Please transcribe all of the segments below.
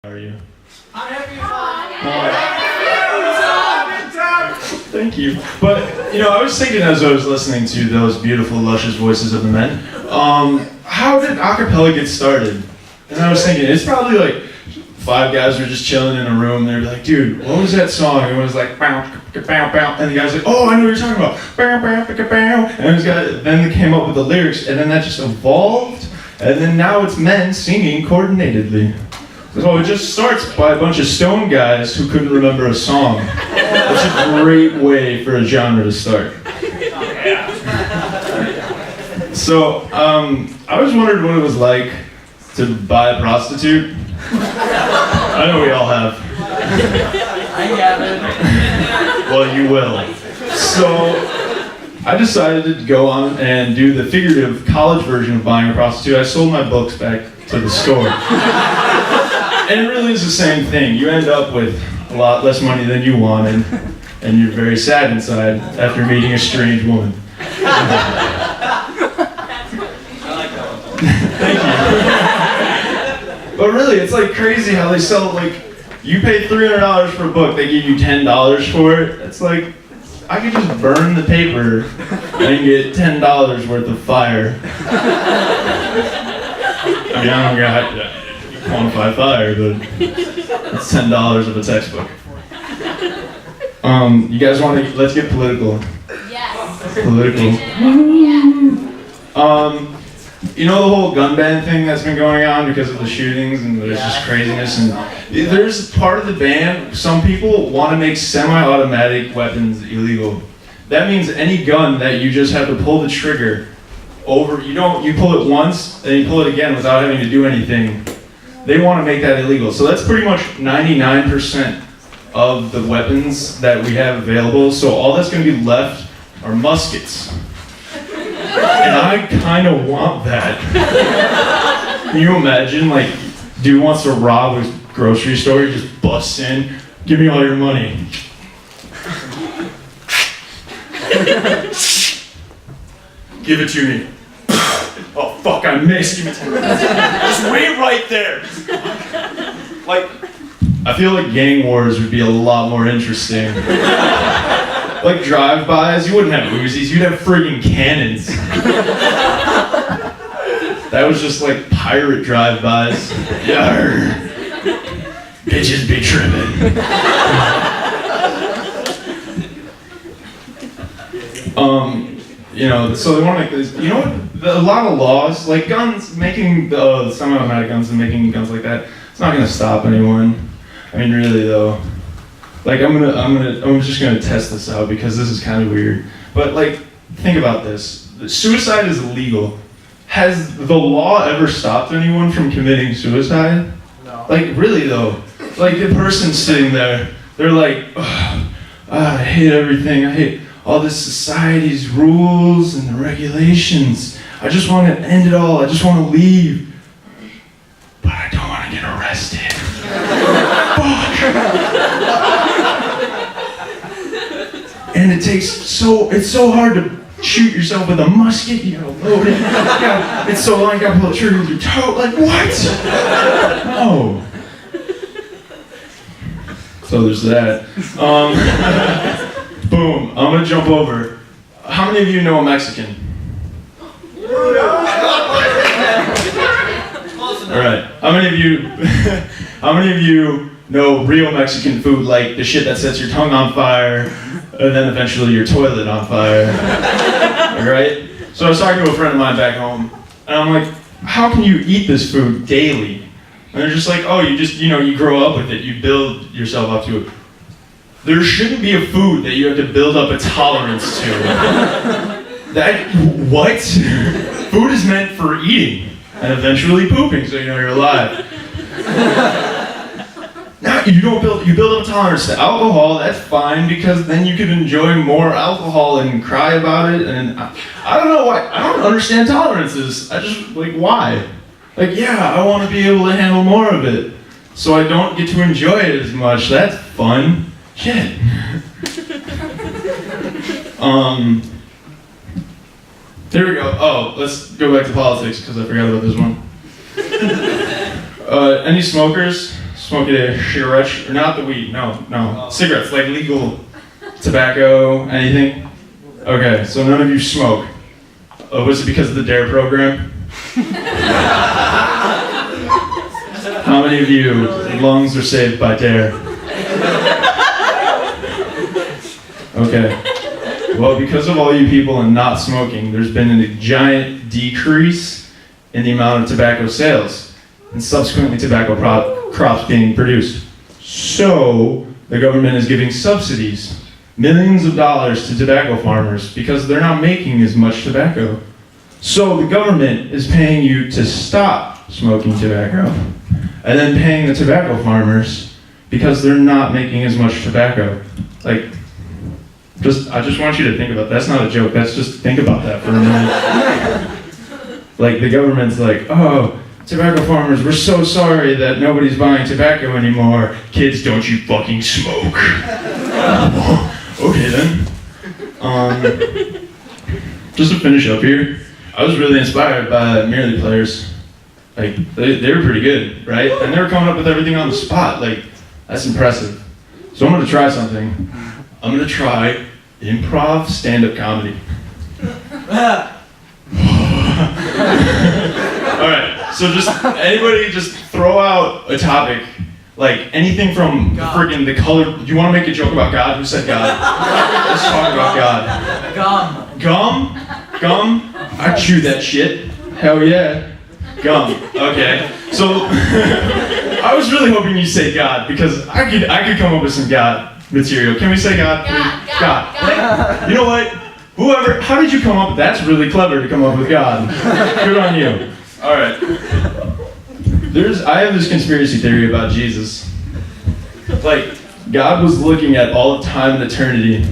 How are you? I'm having fun. Thank you. But, I was thinking as I was listening to those beautiful, luscious voices of the men, how did acapella get started? And I was thinking, it's probably like 5 guys were just chilling in a room. They'd be like, dude, what was that song? And it was like, bow, bow, bow. And the guy's like, oh, I know what you're talking about. Bow, bow, bow, bow. And then they came up with the lyrics, and then that just evolved. And then now it's men singing coordinatedly. So it just starts by a bunch of stone guys who couldn't remember a song. That's a great way for a genre to start. So, I always wondered what it was like to buy a prostitute. I know we all have. I haven't. Well, you will. So, I decided to go on and do the figurative college version of buying a prostitute. I sold my books back to the store. And it really is the same thing. You end up with a lot less money than you wanted, and you're very sad inside after meeting a strange woman. I like that one. Thank you. But really, it's like crazy how they sell, you pay $300 for a book, they give you $10 for it. It's like, I could just burn the paper and get $10 worth of fire. I mean, I don't got quantify fire, but it's $10 of a textbook. You guys want to, let's get political. Yes. Political. The whole gun ban thing that's been going on because of the shootings and there's just craziness, and there's part of the ban, some people want to make semi-automatic weapons illegal. That means any gun that you just have to pull the trigger over, you pull it once, and you pull it again without having to do anything. They want to make that illegal. So that's pretty much 99% of the weapons that we have available. So all that's going to be left are muskets. And I kind of want that. Can you imagine, dude wants to rob a grocery store, he just busts in, give me all your money. Give it to me. Oh fuck, I missed. Give me 10 minutes. Just wait right there. I feel like gang wars would be a lot more interesting. Like drive-bys, you wouldn't have Uzis, you'd have friggin' cannons. That was just like pirate drive-bys. Yarr. Bitches be trippin'. So they want to make this, a lot of laws, like guns, making semi-automatic guns and making guns like that, it's not gonna stop anyone. I mean, really though. I'm just gonna test this out because this is kind of weird. But think about this. Suicide is illegal. Has the law ever stopped anyone from committing suicide? No. Really though. The person sitting there, they're like, I hate everything. I hate all this society's rules and the regulations. I just want to end it all. I just want to leave. But I don't want to get arrested. Fuck. And it's so hard to shoot yourself with a musket. You gotta load it. It's so long, you gotta pull the trigger with your toe. What? No. So there's that. Boom. I'm gonna jump over. How many of you know a Mexican? Alright. How many of you know real Mexican food, like the shit that sets your tongue on fire and then eventually your toilet on fire? Alright? So I was talking to a friend of mine back home, and I'm like, how can you eat this food daily? And they're just like, oh, you grow up with it, you build yourself up to it. There shouldn't be a food that you have to build up a tolerance to. What? Food is meant for eating and eventually pooping, so you're alive. Now you build up a tolerance to alcohol. That's fine because then you can enjoy more alcohol and cry about it. And I don't know why. I don't understand tolerances. I just why? I want to be able to handle more of it, so I don't get to enjoy it as much. That's fun. Shit. There we go. Oh, let's go back to politics because I forgot about this one. Any smokers? smoking a cigarette, or not the weed, no, cigarettes, like legal tobacco, anything? Okay, so none of you smoke. Was it because of the DARE program? How many of you lungs are saved by DARE? Okay. Well, because of all you people and not smoking, there's been a giant decrease in the amount of tobacco sales and subsequently tobacco crops being produced. So, the government is giving subsidies, millions of dollars to tobacco farmers because they're not making as much tobacco. So, the government is paying you to stop smoking tobacco and then paying the tobacco farmers because they're not making as much tobacco. Like, I just want you to think about that. That's not a joke. That's just think about that for a minute. Like the government's like, oh, tobacco farmers, we're so sorry that nobody's buying tobacco anymore. Kids, don't you fucking smoke. Okay then. Just to finish up here, I was really inspired by Merely players. Like they were pretty good, right? And they were coming up with everything on the spot. Like that's impressive. So I'm gonna try something. I'm gonna try improv stand-up comedy. Alright, so just anybody just throw out a topic. Like anything from friggin' the color. Do you wanna make a joke about God? Who said God? Let's talk about God. Gum? Gum? I chew that shit. Hell yeah. Gum. Okay. So I was really hoping you'd say God because I could come up with some God material. Can we say God? God. You know what? Whoever, how did you come up with that? That's really clever to come up with God. Good on you. All right. I have this conspiracy theory about Jesus. Like, God was looking at all of time and eternity,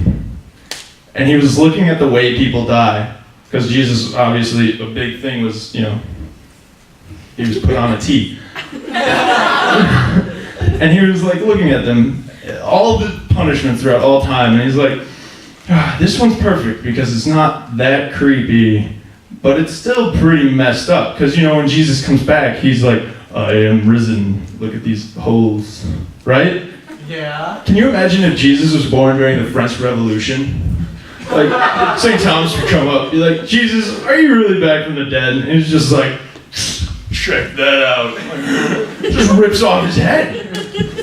and he was looking at the way people die. Because Jesus, obviously, a big thing was, he was put on a T. And he was like looking at them, all the punishments throughout all time, and he's like, this one's perfect because it's not that creepy, but it's still pretty messed up. Because when Jesus comes back, he's like, I am risen. Look at these holes, right? Yeah. Can you imagine if Jesus was born during the French Revolution? Like, St. Thomas would come up, be like, Jesus, are you really back from the dead? And he's just like, check that out. Just rips off his head.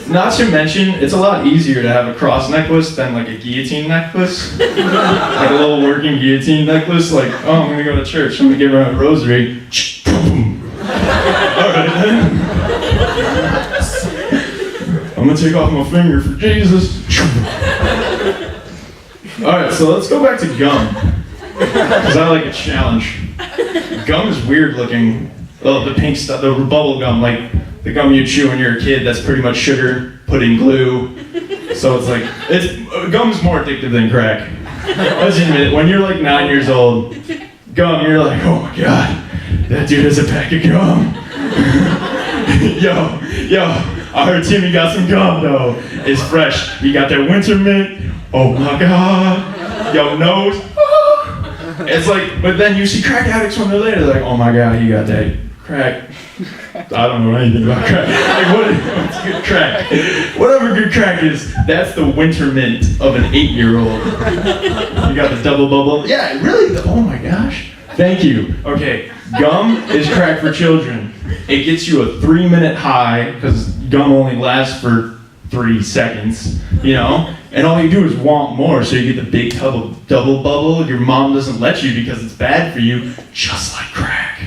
Not to mention, it's a lot easier to have a cross necklace than like a guillotine necklace. Like a little working guillotine necklace. Like, oh, I'm gonna go to church. I'm gonna give her a rosary. Alright then. I'm gonna take off my finger for Jesus. Alright, so let's go back to gum. Because I like a challenge. Gum is weird looking. Oh, the pink stuff, the bubble gum, like the gum you chew when you're a kid, that's pretty much sugar put in glue. So it's like, gum's more addictive than crack. Let's admit it, when you're like 9 years old, gum, you're like, oh my god, that dude has a pack of gum. Yo, I heard Timmy got some gum though. It's fresh. You got that winter mint. Oh my god. Yo, nose. It's like, but then you see crack addicts when they're later, they're like, oh my god, you got that crack. I don't know anything about crack. Like, what's good crack? Whatever good crack is, that's the winter mint of an 8-year-old. You got the double bubble. Yeah, really? Oh my gosh. Thank you. Okay, gum is crack for children. It gets you a 3-minute high, because gum only lasts for 3 seconds, and all you do is want more, so you get the big double bubble. Your mom doesn't let you because it's bad for you, just like crack.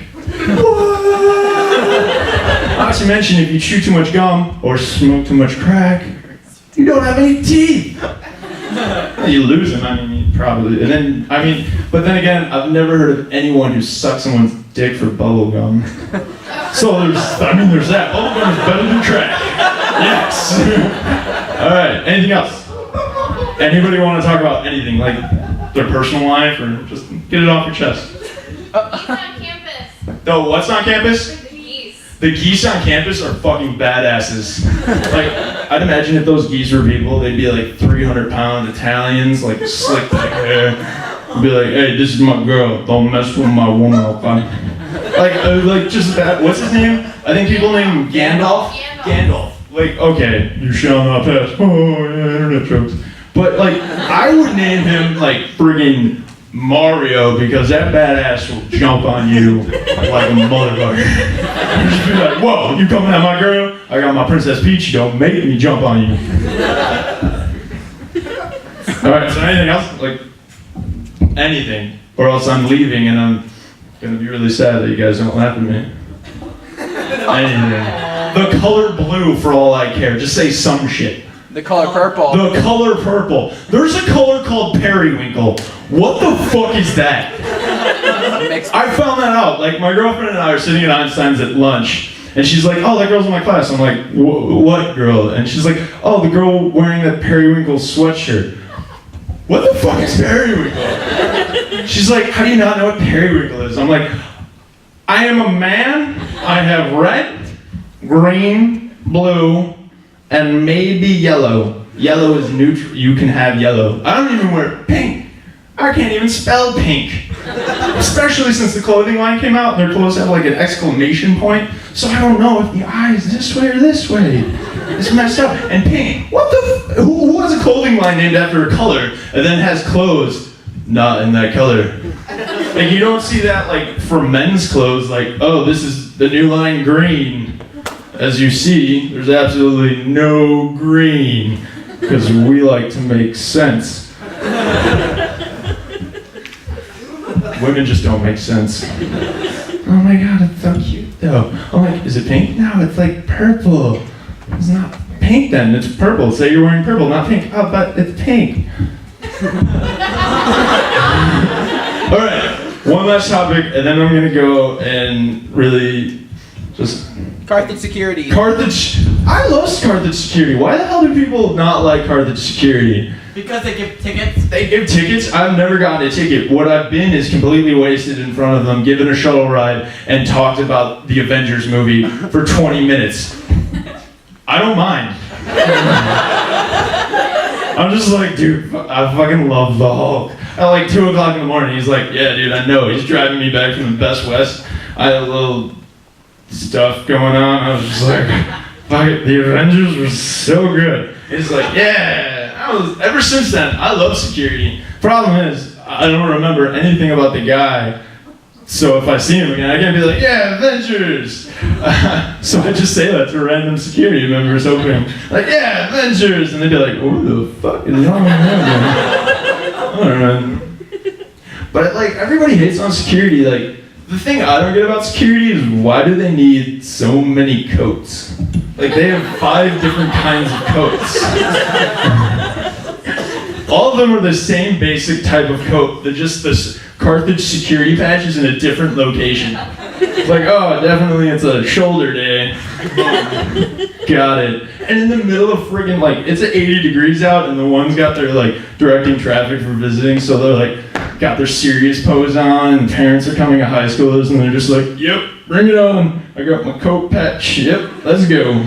Not to mention, if you chew too much gum or smoke too much crack, you don't have any teeth. You lose them, probably. But then again, I've never heard of anyone who sucks someone's dick for bubble gum. So there's that. Bubble gum is better than crack. Yes. All right. Anything else? Anybody want to talk about anything, like their personal life, or just get it off your chest? Geese on campus. The what's on campus? The geese. The geese on campus are fucking badasses. Like, I'd imagine if those geese were people, they'd be like 300-pound Italians, like slick back hair. Be like, hey, this is my girl. Don't mess with my woman, okay? Like just that. What's his name? I think people name him Gandalf. like, okay, you shall not pass. Oh, yeah, internet jokes. But, like, I would name him, like, friggin' Mario because that badass will jump on you like a motherfucker. You just be like, whoa, you coming at my girl? I got my Princess Peach, don't make me jump on you. Alright, so anything else? Like, anything. Or else I'm leaving and I'm gonna be really sad that you guys don't laugh at me. Anything. The color blue for all I care. Just say some shit. The color purple. The color purple. There's a color called periwinkle. What the fuck is that? Makes I found that out. Like, my girlfriend and I are sitting at Einstein's at lunch, and she's like, oh, that girl's in my class. I'm like, what girl? And she's like, oh, the girl wearing that periwinkle sweatshirt. What the fuck is periwinkle? She's like, how do you not know what periwinkle is? I'm like, I am a man. I have red, green, blue, and maybe yellow. Yellow is neutral. You can have yellow. I don't even wear pink. I can't even spell pink. Especially since the clothing line came out and their clothes have like an exclamation point. So I don't know if the eye is this way or this way. It's messed up. And pink. What the who has a clothing line named after a color and then has clothes not in that color? Like, you don't see that like for men's clothes, like, oh, this is the new line green. As you see, there's absolutely no green, because we like to make sense. Women just don't make sense. Oh my god, it's so cute though. I'm like, is it pink? No, it's like purple. It's not pink then, it's purple. Say you're wearing purple, not pink. Oh, but it's pink. Alright, one last topic, and then I'm gonna go and really just... Carthage security. Carthage. I love Carthage security. Why the hell do people not like Carthage security? Because they give tickets. They give tickets? I've never gotten a ticket. What I've been is completely wasted in front of them, given a shuttle ride, and talked about the Avengers movie for 20 minutes. I don't mind. I'm just like, dude, I fucking love the Hulk. At like 2 o'clock in the morning, he's like, yeah, dude, I know. He's driving me back from the Best West. I had a little stuff going on. I was just like, fuck it, the Avengers were so good. It's like, yeah. Ever since then, I love security. Problem is, I don't remember anything about the guy. So if I see him again, I can't be like, yeah, Avengers. So I just say that to random security members, hoping, like, yeah, Avengers. And they'd be like, who the fuck is wrong with him? I don't know. But like, everybody hates on security. Like, the thing I don't get about security is why do they need so many coats? Like, they have 5 different kinds of coats. All of them are the same basic type of coat. They're just this Carthage security patches in a different location. It's like, oh, definitely it's a shoulder day. Got it. And in the middle of friggin', like, it's 80 degrees out and the one's got their, like, directing traffic for visiting, so they're, like, got their serious pose on and parents are coming to high schoolers and they're just like, yep, bring it on. I got my coat patch. Yep, let's go.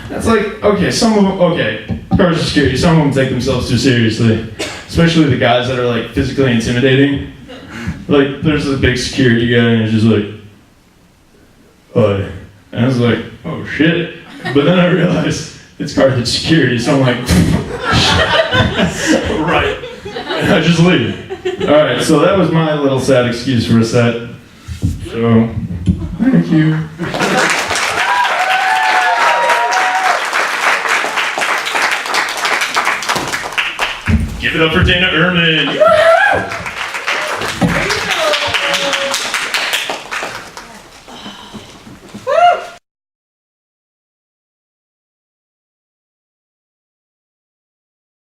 That's like, okay, some of them, okay, Carthage security, some of them take themselves too seriously. Especially the guys that are, like, physically intimidating. Like, there's a big security guy and he's just like, and I was like, oh shit. But then I realized it's Carthage security, so I'm like, right. And I just leave. Alright, so that was my little sad excuse for a set. So, thank you. Give it up for Dana Ehrman.